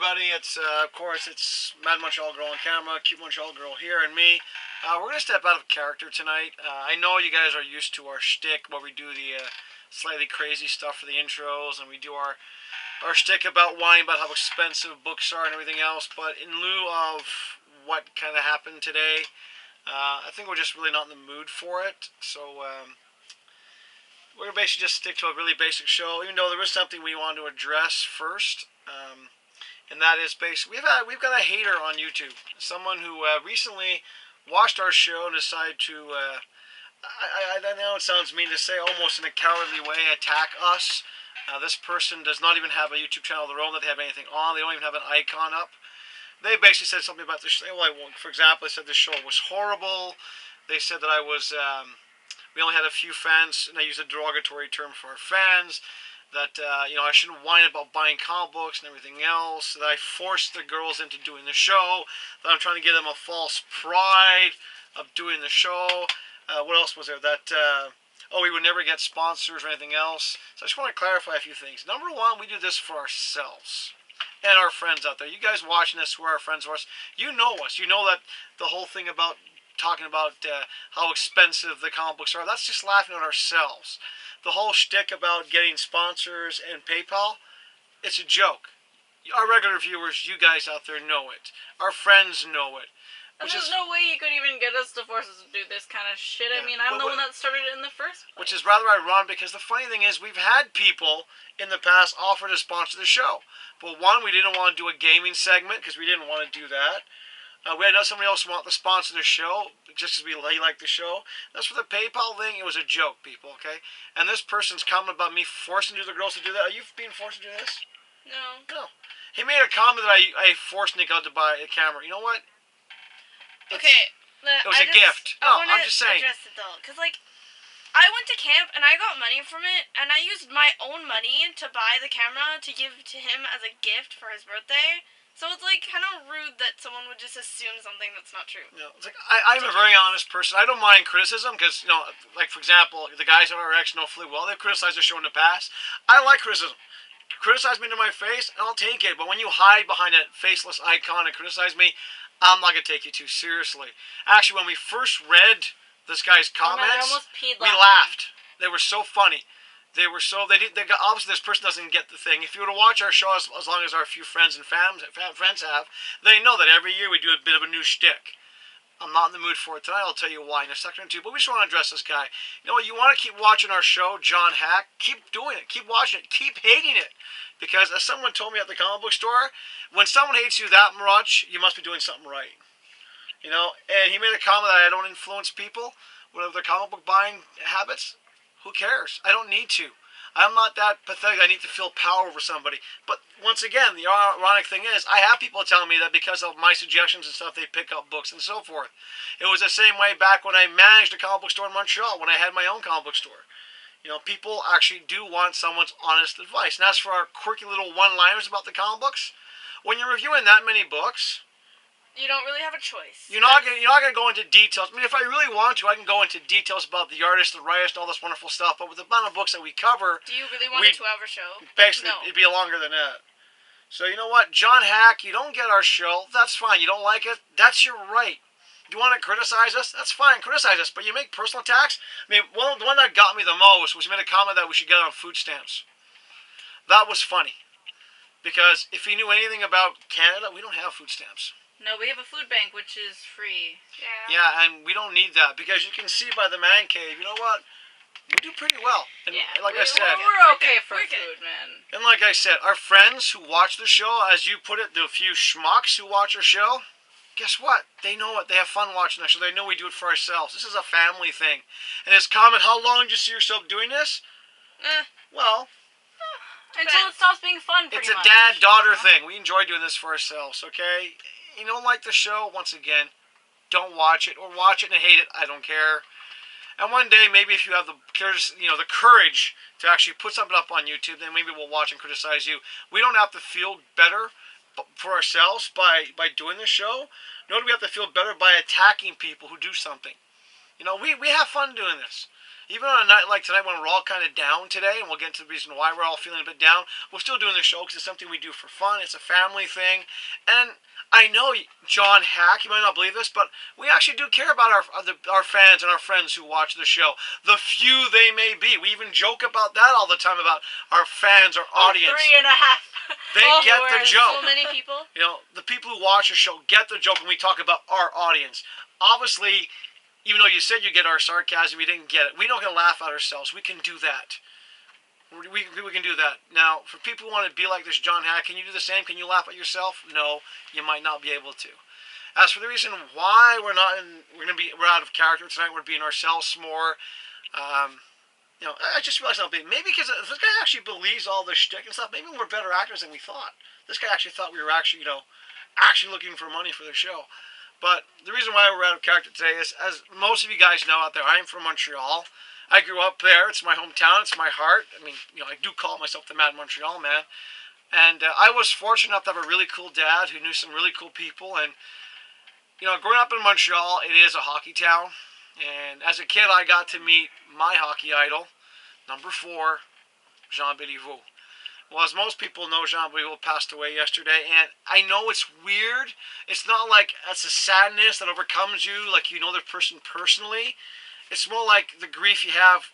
everybody. It's of course it's Mad Montreal Girl on camera, Cute Montreal Girl here, and me. We're gonna step out of character tonight. I know you guys are used to our shtick, where we do the slightly crazy stuff for the intros, and we do our shtick about whining about how expensive books are and everything else. But in lieu of what kind of happened today, I think we're just really not in the mood for it. So we're gonna basically just stick to a really basic show, even though there is something we want to address first. And that is basically we've got a hater on YouTube, someone who recently watched our show and decided to I know it sounds mean to say, almost in a cowardly way, attack us. This person does not even have a YouTube channel of their own that they have anything on. They don't even have an icon up. They basically said something about the show. Well, for example, they said the show was horrible. They said that I was we only had a few fans, and I used a derogatory term for our fans. That I shouldn't whine about buying comic books and everything else. That I forced the girls into doing the show. That I'm trying to give them a false pride of doing the show. What else was there? That we would never get sponsors or anything else. So I just want to clarify a few things. Number one, we do this for ourselves and our friends out there. You guys watching this who are our friends of ours, you know us. You know that the whole thing about talking about how expensive the comic books are, that's just laughing at ourselves. The whole shtick about getting sponsors and PayPal, it's a joke. Our regular viewers, you guys out there know it. Our friends know it. And there's no way you could even get us to force us to do this kind of shit. Yeah. I mean, I'm the one that started it in the first place. Which is rather ironic, because the funny thing is, we've had people in the past offer to sponsor the show. But one, we didn't want to do a gaming segment because we didn't want to do that. We had somebody else want to sponsor the show just because he liked the show. That's for the PayPal thing. It was a joke, people, okay? And this person's comment about me forcing the girls to do that. Are you being forced to do this? No. No. He made a comment that I forced Nick out to buy a camera. You know what? It was a gift. No, I'm just saying. Address it though, because I went to camp and I got money from it, and I used my own money to buy the camera to give to him as a gift for his birthday. So it's kind of rude that someone would just assume something that's not true. No, it's I'm a very honest person. I don't mind criticism because, for example, the guys at RX know fully well they've criticized the show in the past. I like criticism. Criticize me to my face and I'll take it. But when you hide behind a faceless icon and criticize me, I'm not going to take you too seriously. Actually, when we first read this guy's comments, we laughed. They were so funny. Obviously this person doesn't get the thing. If you were to watch our show as long as our few friends and friends have, they know that every year we do a bit of a new shtick. I'm not in the mood for it tonight. I'll tell you why in a second or two. But we just want to address this guy. You know what? You want to keep watching our show, John Hack. Keep doing it. Keep watching it. Keep hating it. Because as someone told me at the comic book store, when someone hates you that much, you must be doing something right. And he made a comment that I don't influence people with their comic book buying habits. Who cares? I don't need to. I'm not that pathetic. I need to feel power over somebody. But once again, the ironic thing is, I have people telling me that because of my suggestions and stuff, they pick up books and so forth. It was the same way back when I managed a comic book store in Montreal, when I had my own comic book store. People actually do want someone's honest advice. And as for our quirky little one-liners about the comic books, when you're reviewing that many books, you don't really have a choice. You're not gonna go into details. I mean, if I really want to, I can go into details about the artist, the writer, all this wonderful stuff. But with the amount of books that we cover, do you really want a 2-hour show? Basically, no. It'd be longer than that. So you know what, John Hack, you don't get our show. That's fine. You don't like it. That's your right. You want to criticize us? That's fine. Criticize us. But you make personal attacks. I mean, the one that got me the most was he made a comment that we should get on food stamps. That was funny, because if he knew anything about Canada, we don't have food stamps. No, we have a food bank, which is free. Yeah. Yeah, and we don't need that, because you can see by the man cave, you know what? We do pretty well. And like I said, we're okay for food, man. And like I said, our friends who watch the show, as you put it, the few schmucks who watch our show, guess what? They know it. They have fun watching our show. They know we do it for ourselves. This is a family thing. And his comment, how long do you see yourself doing this? Well, until it stops being fun, it's a dad-daughter thing. We enjoy doing this for ourselves, okay? You don't like the show, once again, don't watch it, or watch it and hate it. I don't care. And one day, maybe if you have the courage to actually put something up on YouTube, then maybe we'll watch and criticize you. We don't have to feel better for ourselves by doing the show, nor do we have to feel better by attacking people who do something. We have fun doing this. Even on a night like tonight when we're all kind of down today, and we'll get into the reason why we're all feeling a bit down, we're still doing the show because it's something we do for fun. It's a family thing. And I know John Hack, you might not believe this, but we actually do care about our fans and our friends who watch the show. The few they may be. We even joke about that all the time about our fans, our audience. 3.5. They get the joke. So many people. You know, the people who watch the show get the joke when we talk about our audience. Obviously, even though you said you get our sarcasm, we didn't get it. We don't get to laugh at ourselves. We can do that. We can do that. Now, for people who want to be like this John Hack, can you do the same? Can you laugh at yourself? No, you might not be able to. As for the reason why we're out of character tonight, we're being ourselves more. You know, I just realized something. Maybe because this guy actually believes all this shtick and stuff. Maybe we're better actors than we thought. This guy actually thought we were actually, actually looking for money for the show. But the reason why we're out of character today is, as most of you guys know out there, I'm from Montreal. I grew up there. It's my hometown. It's my heart. I mean, I do call myself the Mad Montreal Man. And I was fortunate enough to have a really cool dad who knew some really cool people. And, growing up in Montreal, it is a hockey town. And as a kid, I got to meet my hockey idol, number 4, Jean Béliveau. Well, as most people know, Jean Béliveau passed away yesterday, and I know it's weird. It's not like it's a sadness that overcomes you, like you know the person personally. It's more like the grief you have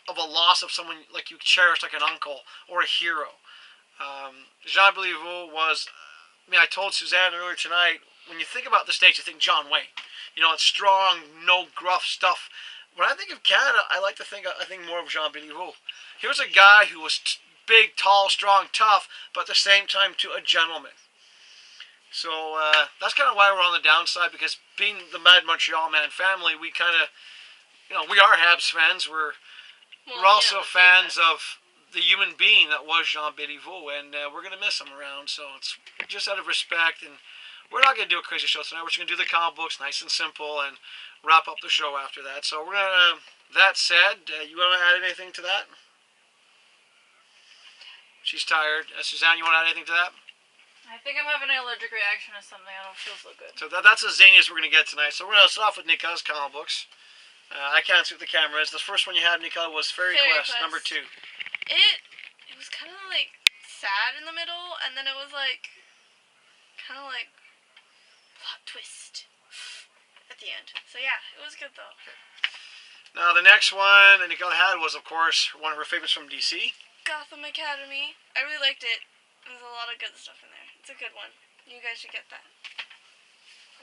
of a loss of someone like you cherish, like an uncle or a hero. Jean Béliveau was, I told Suzanne earlier tonight, when you think about the States, you think John Wayne. It's strong, no gruff stuff. When I think of Canada, I think more of Jean Béliveau. He was a guy who was big, tall, strong, tough, but at the same time, too, a gentleman. So that's kind of why we're on the downside, because being the Mad Montreal Man family, we kind of, we are Habs fans. We're also fans of the human being that was Jean Béliveau, and we're going to miss him around. So it's just out of respect, and we're not going to do a crazy show tonight. We're just going to do the comic books, nice and simple, and wrap up the show after that. So we're going to, that said, you want to add anything to that? She's tired. Suzanne, you want to add anything to that? I think I'm having an allergic reaction to something. I don't feel so good. So that's as zany as we're going to get tonight. So we're going to start off with Nika's comic books. I can't see what the camera is. The first one you had, Nika, was Fairy Quest number 2. It was kind of like sad in the middle, and then it was like kind of like plot twist at the end. So yeah, it was good though. Okay. Now the next one that Nika had was, of course, one of her favorites from DC. Gotham Academy. I really liked it. There's a lot of good stuff in there. It's a good one. You guys should get that.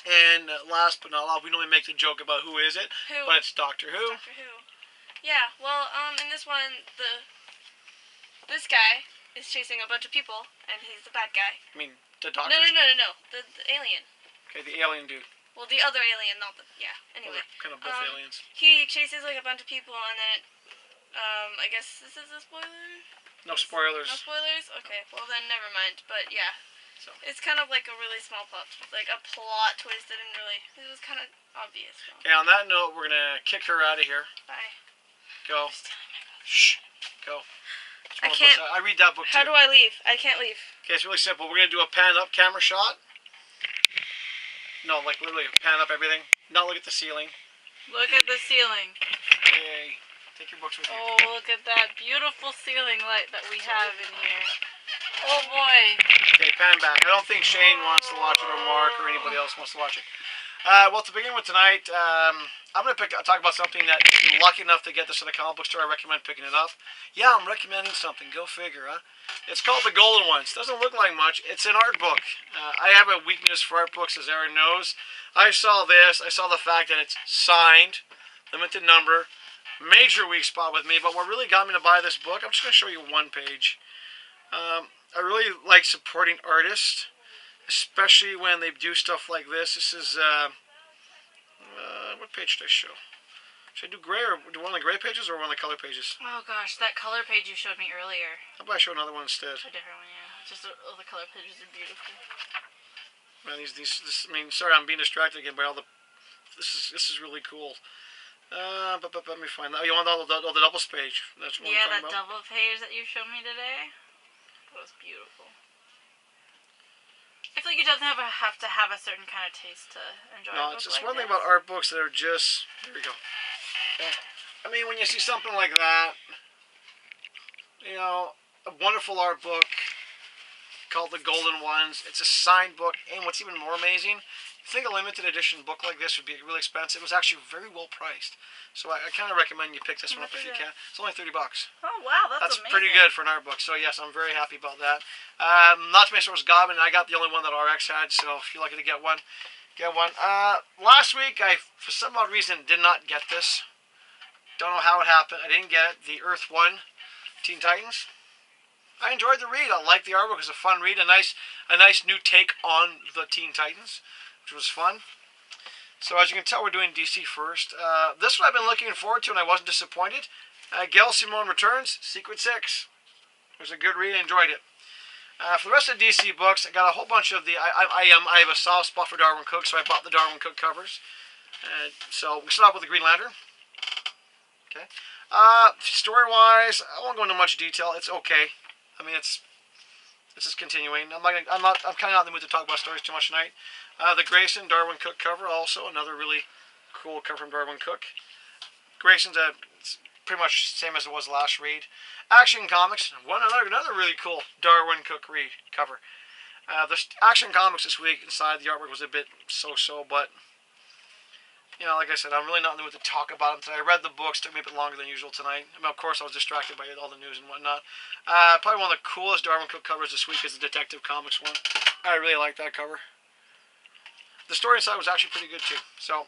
And last but not least, we normally make the joke about who is it, but it's Doctor Who. Doctor Who. Yeah. Well, in this one, this guy is chasing a bunch of people, and he's the bad guy. I mean, the Doctor. No. The alien. Okay, the alien dude. Well, the other alien, not the Anyway, well, kind of both aliens. He chases like a bunch of people, and then I guess this is a spoiler. No spoilers. No spoilers. Okay. Well then, never mind. But yeah. So it's kind of like a really small plot, like a plot twist that it was kind of obvious. So. Okay, on that note, we're gonna kick her out of here. Bye. Go. Shh. Go. I can't. I read that book too. How do I leave? I can't leave. Okay, it's really simple. We're gonna do a pan up camera shot. No, like literally pan up everything. Not look at the ceiling. Look at the ceiling. Okay. Take your books with you. Oh, look at that beautiful ceiling light that we have in here. Oh boy. Okay, pan back. I don't think Shane wants to watch it, or Mark, or anybody else wants to watch it. Well, to begin with tonight, I'm going to talk about something that if you're lucky enough to get this in a comic book store, I recommend picking it up. Yeah, I'm recommending something. Go figure, huh? It's called The Golden Ones. Doesn't look like much. It's an art book. I have a weakness for art books, as Aaron knows. I saw this. I saw the fact that it's signed, limited number, major weak spot with me. But what really got me to buy this book, I'm just going to show you one page. I really like supporting artists, especially when they do stuff like this. This is, what page should I show? Should I do gray, or do one of the gray pages, or one of the color pages? Oh gosh, that color page you showed me earlier. How about I show another one instead? A different one, yeah. Just all the color pages are beautiful. Man, sorry, I'm being distracted again by all the, this is really cool. But let me find that. Oh, you want all the doubles page? That's what yeah, I'm talking that about? double page that you showed me today. That was beautiful. I feel like it doesn't have to have a certain kind of taste to enjoy. No, a book it's just like one thing this. about art books that are just. Here we go. Okay. I mean, when you see something like that, a wonderful art book called The Golden Ones. It's a signed book, and what's even more amazing, you think a limited edition book like this would be really expensive. It was actually very well priced. So I kind of recommend you pick this one up if you can. It's only $30. Oh wow, that's amazing. Pretty good for an art book. So yes, I'm very happy about that. Not to mention it was Goblin. I got the only one that RX had, so if you're lucky to get one, get one. Last week I, for some odd reason, did not get this. Don't know how it happened. I didn't get it. The Earth One Teen Titans. I enjoyed the read. I liked the artwork. It was a fun read. A nice new take on the Teen Titans, which was fun. So as you can tell, we're doing DC first. This one I've been looking forward to, and I wasn't disappointed. Gail Simone Returns, Secret Six. It was a good read. I enjoyed it. For the rest of the DC books, I got a whole bunch of the. I have a soft spot for Darwyn Cooke, so I bought the Darwyn Cooke covers. So we start off with the Green Lantern. Okay. Story-wise, I won't go into much detail. It's okay. I mean, it's just continuing. I'm kind of not in the mood to talk about stories too much tonight. The Grayson Darwyn Cooke cover, also another really cool cover from Darwyn Cooke. Grayson's it's pretty much the same as it was last read. Action Comics, another really cool Darwyn Cooke read cover. The Action Comics this week inside the artwork was a bit so-so, but like I said, I'm really not in the mood to talk about them today. I read the books, took me a bit longer than usual tonight. I mean, of course, I was distracted by all the news and whatnot. Probably one of the coolest Darwyn Cooke covers this week is the Detective Comics one. I really like that cover. The story inside was actually pretty good, too. So,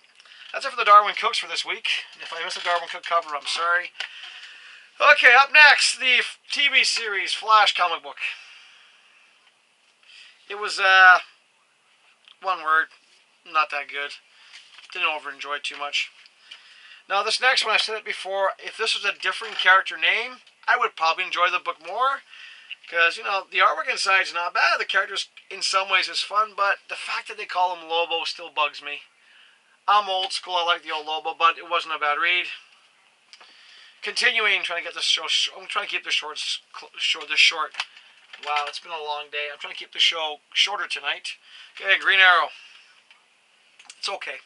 that's it for the Darwyn Cookes for this week. If I missed a Darwyn Cooke cover, I'm sorry. Okay, up next, the TV series Flash comic book. It was, one word, not that good. Didn't over-enjoy it too much. Now, this next one, I said it before, if this was a different character name, I would probably enjoy the book more. Because, the artwork inside is not bad. The characters, in some ways, is fun, but the fact that they call him Lobo still bugs me. I'm old school. I like the old Lobo, but it wasn't a bad read. Continuing, trying to get this show. I'm trying to keep this short. Wow, it's been a long day. I'm trying to keep the show shorter tonight. Okay, Green Arrow. It's okay.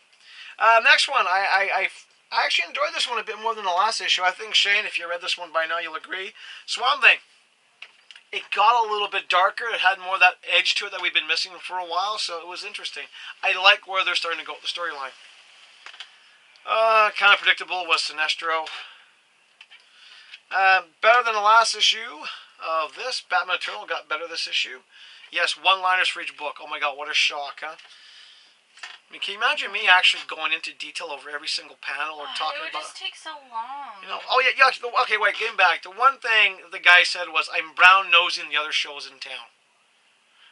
Next one, I actually enjoyed this one a bit more than the last issue. I think, Shane, if you read this one by now, you'll agree. Swamp Thing. It got a little bit darker. It had more of that edge to it that we've been missing for a while, so it was interesting. I like where they're starting to go with the storyline. Kind of predictable was Sinestro. Better than the last issue of this. Batman Eternal got better this issue. Yes, one-liners for each book. Oh my god, what a shock, huh? I mean, can you imagine me actually going into detail over every single panel or talking about... It would just take so long. Oh yeah, okay, wait, getting back. The one thing the guy said was, I'm brown-nosing the other shows in town.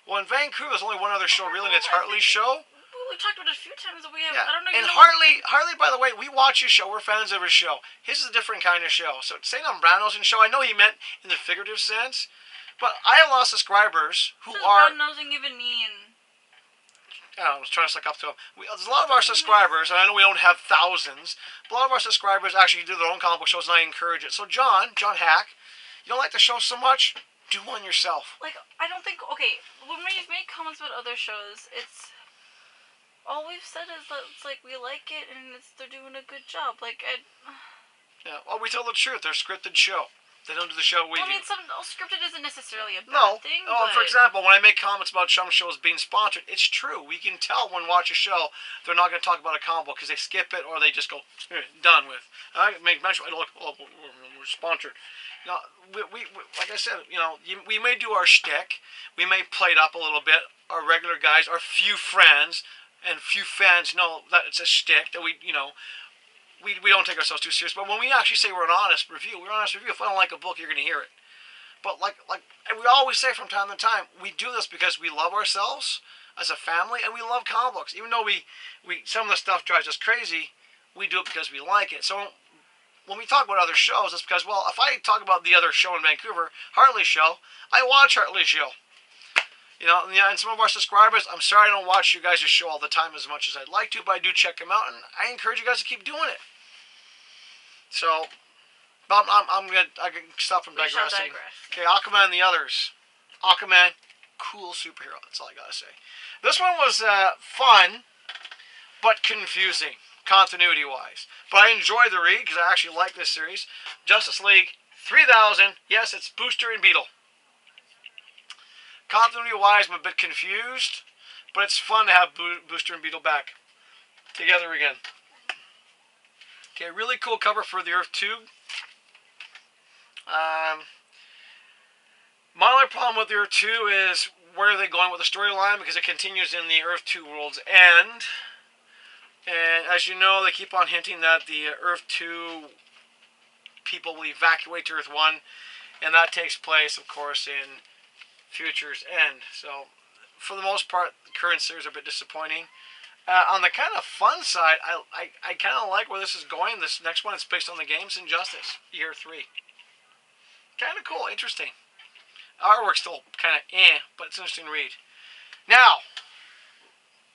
Well, in Vancouver, there's only one other show, really, and it's Hartley's show. We've talked about it a few times. I don't know. And Hartley, by the way, we watch his show. We're fans of his show. His is a different kind of show. So saying I'm brown-nosing show, I know he meant in the figurative sense, but I have lost subscribers who are... What does brown-nosing even mean? I was trying to suck up to them. There's a lot of our subscribers, and I know we don't have thousands, but a lot of our subscribers actually do their own comic book shows, and I encourage it. So John Hack, you don't like the show so much? Do one yourself. I don't think... Okay, when we've made comments about other shows, it's... All we've said is that it's we like it, and they're doing a good job. Yeah, well, we tell the truth. They're a scripted show. They don't do the show we do. I mean, scripted isn't necessarily a bad thing. No, for example, when I make comments about some shows being sponsored, it's true. We can tell when we watch a show, they're not going to talk about a comic book because they skip it or they just go, done with. I make mention, we're sponsored. We like I said, we may do our shtick. We may play it up a little bit. Our regular guys, our few friends, and few fans know that it's a shtick, that we don't take ourselves too serious. But when we actually say we're an honest review, we're an honest review. If I don't like a book, you're going to hear it. But and we always say from time to time, we do this because we love ourselves as a family, and we love comic books. Even though we some of the stuff drives us crazy, we do it because we like it. So when we talk about other shows, it's because, well, if I talk about the other show in Vancouver, Hartley's show, I watch Hartley's show. And some of our subscribers, I'm sorry I don't watch you guys' show all the time as much as I'd like to, but I do check them out, and I encourage you guys to keep doing it. So, I can stop from digressing. Okay, Aquaman and the others. Aquaman, cool superhero. That's all I gotta say. This one was fun, but confusing. continuity-wise. But I enjoy the read because I actually like this series. Justice League 3000. Yes, it's Booster and Beetle. Continuity-wise, I'm a bit confused, but it's fun to have Booster and Beetle back together again. Okay, really cool cover for the Earth 2. My only problem with the Earth 2 is where are they going with the storyline, because it continues in the Earth 2 World's End. And as you know, they keep on hinting that the Earth 2 people will evacuate to Earth 1, and that takes place, of course, in Future's End. So, for the most part, the current series are a bit disappointing. On the kind of fun side, I kind of like where this is going. This next one is based on the games Injustice, Year 3. Kind of cool, interesting. Artwork's still kind of but it's an interesting read. Now,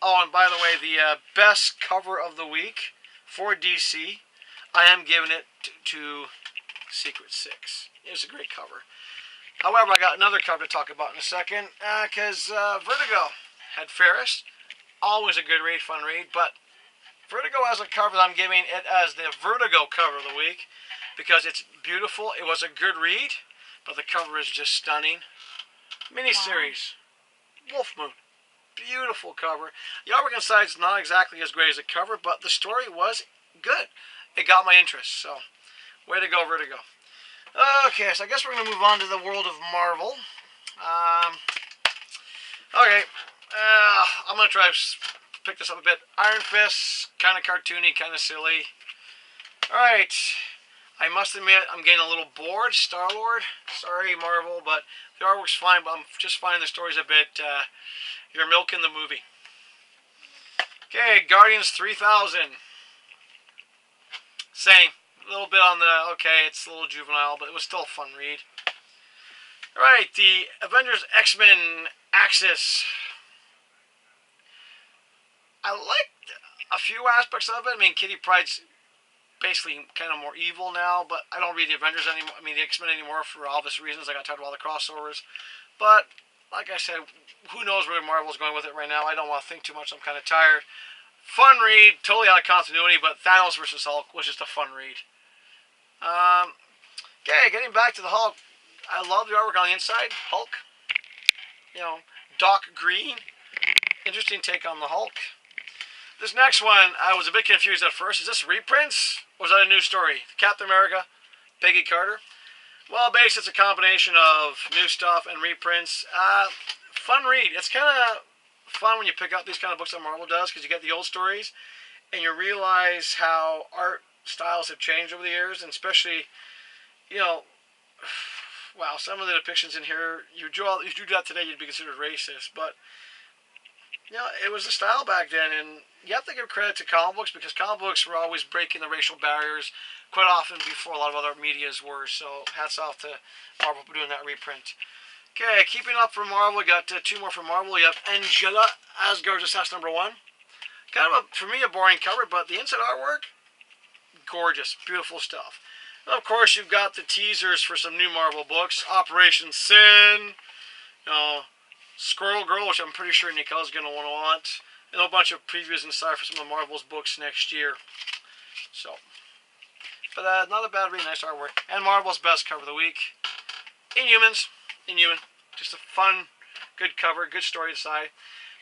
oh, and by the way, the best cover of the week for DC, I am giving it to Secret 6. It was a great cover. However, I got another cover to talk about in a second, because Vertigo had Ferris. Always a good read, fun read, but Vertigo has a cover that I'm giving it as the Vertigo cover of the week, because it's beautiful. It was a good read, but the cover is just stunning. Miniseries, Wolf Moon. Beautiful cover. The artwork inside is not exactly as great as the cover, but the story was good. It got my interest, so way to go, Vertigo. Okay, so I guess we're going to move on to the world of Marvel. Okay, I'm going to try to pick this up a bit. Iron Fist, kind of cartoony, kind of silly. Alright, I must admit, I'm getting a little bored. Star-Lord, sorry Marvel, but the artwork's fine, but I'm just finding the stories a bit, you're milking the movie. Okay, Guardians 3000. Same. A little bit on the, okay, it's a little juvenile, but it was still a fun read. Alright, the Avengers X-Men Axis. I liked a few aspects of it. I mean, Kitty Pryde's basically kind of more evil now, but I don't read the Avengers anymore. I mean, the X-Men anymore for obvious reasons. I got tired of all the crossovers. But, like I said, who knows where Marvel's going with it right now. I don't want to think too much. I'm kind of tired. Fun read, totally out of continuity, but Thanos vs. Hulk was just a fun read. Okay, getting back to the Hulk. I love the artwork on the inside. Hulk. You know, Doc Green. Interesting take on the Hulk. This next one, I was a bit confused at first. Is this reprints? Or is that a new story? Captain America, Peggy Carter. Well, basically, it's a combination of new stuff and reprints. Fun read. It's kind of fun when you pick up these kind of books that Marvel does, because you get the old stories, and you realize how art styles have changed over the years, and especially, you know, wow, some of the depictions in here, if you do that today, you'd be considered racist, but, you know, it was the style back then, and you have to give credit to comic books, because comic books were always breaking the racial barriers quite often before a lot of other medias were, so hats off to Marvel for doing that reprint. Okay, keeping up for Marvel, we got two more from Marvel. You have Angela, Asgard's Assassin #1. Kind of, for me, a boring cover, but the inside artwork, gorgeous, beautiful stuff. And of course, you've got the teasers for some new Marvel books. Operation Sin, you know, Squirrel Girl, which I'm pretty sure Nicole's going to want, and a bunch of previews inside for some of Marvel's books next year. So, but not a bad read, nice artwork. And Marvel's best cover of the week, Inhuman. Just a fun, good cover, good story inside.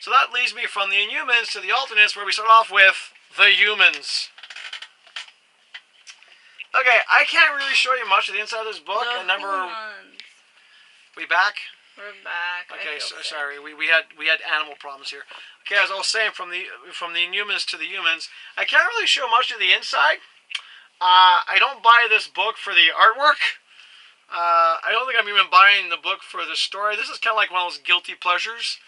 So that leads me from the Inhumans to the alternates, where we start off with the Humans. Okay, I can't really show you much of the inside of this book. We back? We're back. Okay, so sorry. We had animal problems here. Okay, as I was saying, from the Inhumans to the Humans, I can't really show much of the inside. I don't buy this book for the artwork. I don't think I'm even buying the book for the story. This is kind of like one of those guilty pleasures.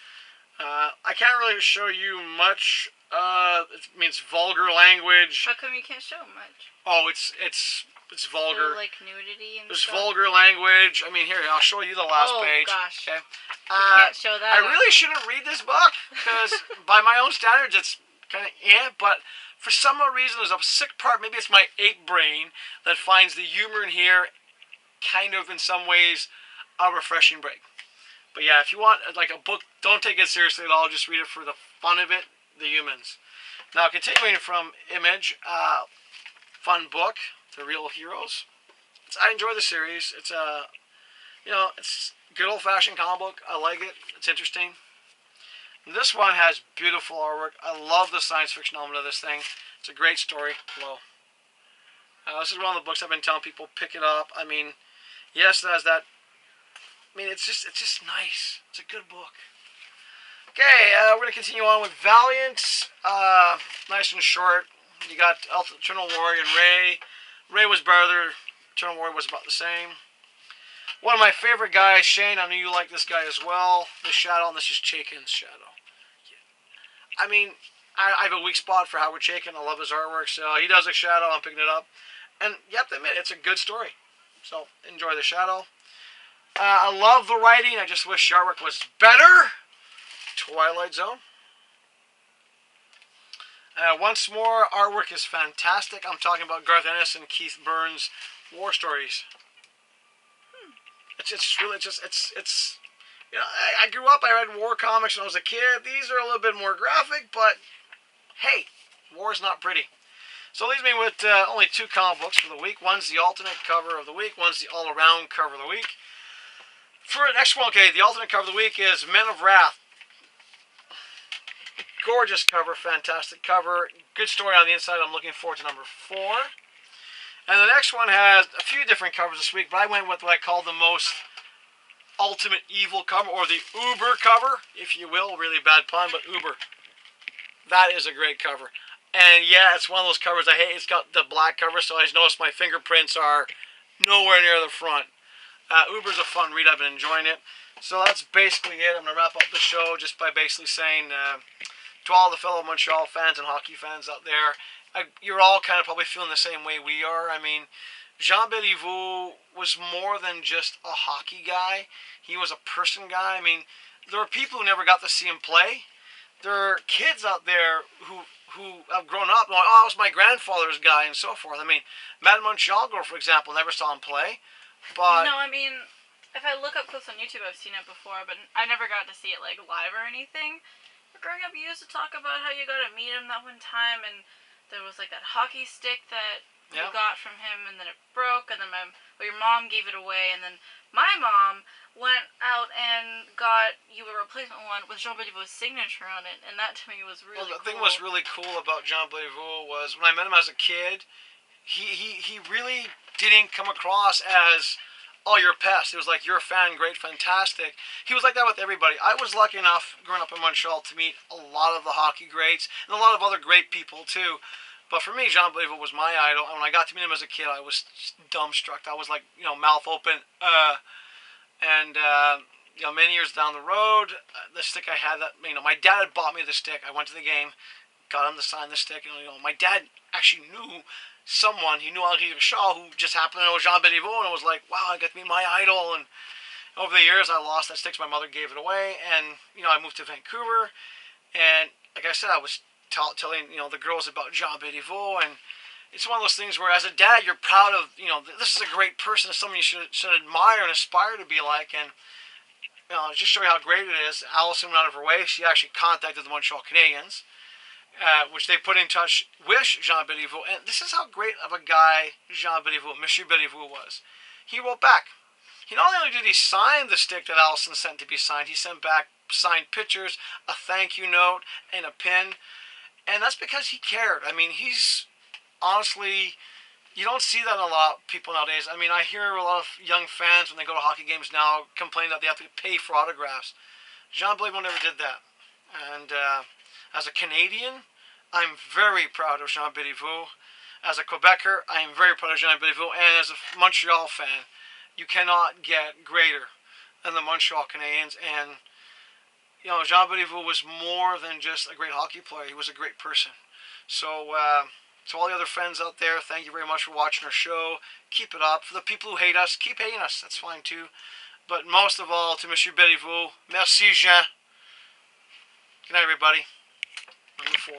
I can't really show you much. It means vulgar language. How come you can't show much? Oh, it's vulgar. So, like nudity and There's stuff? vulgar language. I mean, here, I'll show you the last page. Oh, gosh. Okay. You can't show that. I really shouldn't read this book, because by my own standards, it's kind of but for some reason, there's a sick part. Maybe it's my ape brain that finds the humor in here kind of, in some ways, a refreshing break. But yeah, if you want like a book, don't take it seriously at all. Just read it for the fun of it. The Humans. Now, continuing from Image, fun book, The Real Heroes. I enjoy the series. It's it's good old fashioned comic book. I like it. It's interesting. This one has beautiful artwork. I love the science fiction element of this thing. It's a great story. Hello. This is one of the books I've been telling people pick it up. I mean, yes, it has that. I mean, it's just nice. It's a good book. Okay, we're gonna continue on with Valiant. Nice and short. You got Eternal Warrior and Ray. Ray was better. Eternal Warrior was about the same. One of my favorite guys, Shane. I know you like this guy as well. The Shadow, and this is Chaykin's Shadow. I mean, I have a weak spot for Howard Chaykin. I love his artwork, so he does a Shadow. I'm picking it up, and you have to admit, it's a good story. So enjoy the Shadow. I love the writing. I just wish the artwork was better. Twilight Zone. Once more, artwork is fantastic. I'm talking about Garth Ennis and Keith Burns' War Stories. It's really just it's you know, I grew up. I read war comics when I was a kid. These are a little bit more graphic, but hey, war's not pretty. So it leaves me with only 2 comic books for the week. One's the alternate cover of the week. One's the all-around cover of the week. For the next one, okay, the alternate cover of the week is Men of Wrath. Gorgeous cover, fantastic cover. Good story on the inside. I'm looking forward to number 4. And the next one has a few different covers this week, but I went with what I call the most ultimate evil cover, or the Uber cover, if you will. Really bad pun, but Uber. That is a great cover. And yeah, it's one of those covers I hate. It's got the black cover, so I just noticed my fingerprints are nowhere near the front. Uber's a fun read. I've been enjoying it. So that's basically it. I'm going to wrap up the show just by basically saying to all the fellow Montreal fans and hockey fans out there, you're all kind of probably feeling the same way we are. I mean, Jean Béliveau was more than just a hockey guy. He was a person guy. I mean, there are people who never got to see him play. There are kids out there who have grown up going, oh, it was my grandfather's guy, and so forth. I mean, Mad Montreal girl, for example, never saw him play. But no, I mean, if I look up clips on YouTube, I've seen it before, but I never got to see it like live or anything. But growing up, you used to talk about how you got to meet him that one time, and there was like that hockey stick that you got from him, and then it broke, and then your mom gave it away, and then my mom went out and got you a replacement one with Jean Béliveau's signature on it, and that to me was really cool. The thing was really cool about Jean Béliveau was when I met him as a kid, he really didn't come across as, oh, you're a pest. It was like, you're a fan, great, fantastic. He was like that with everybody. I was lucky enough growing up in Montreal to meet a lot of the hockey greats and a lot of other great people too. But for me, Jean Béliveau was my idol, and when I got to meet him as a kid, I was dumbstruck. I was like, mouth open. Many years down the road, the stick I had, my dad had bought me the stick. I went to the game, got him to sign the stick, and my dad actually knew someone. He knew Henri Richard, who just happened to know Jean Béliveau, and I was like, wow, I got to meet my idol. And over the years, I lost that stick. So my mother gave it away, and I moved to Vancouver, and like I said, I was telling the girls about Jean Béliveau, and it's one of those things where as a dad you're proud of this is a great person, someone you should admire and aspire to be like. And just show you how great it is, Allison went out of her way. She actually contacted the Montreal Canadiens, which they put in touch with Jean Béliveau, and this is how great of a guy Jean Béliveau, Monsieur Béliveau, was. He wrote back. He not only did he sign the stick that Allison sent to be signed, he sent back signed pictures, a thank you note, and a pin. And that's because he cared. I mean, he's honestly, you don't see that in a lot of people nowadays. I mean, I hear a lot of young fans when they go to hockey games now complain that they have to pay for autographs. Jean Béliveau never did that. And as a Canadian, I'm very proud of Jean Béliveau. As a Quebecer, I am very proud of Jean Béliveau. And as a Montreal fan, you cannot get greater than the Montreal Canadiens. And Jean Béliveau was more than just a great hockey player. He was a great person. So, to all the other friends out there, thank you very much for watching our show. Keep it up. For the people who hate us, keep hating us. That's fine too. But most of all, to Monsieur Béliveau, merci Jean. Good night, everybody. Number 4.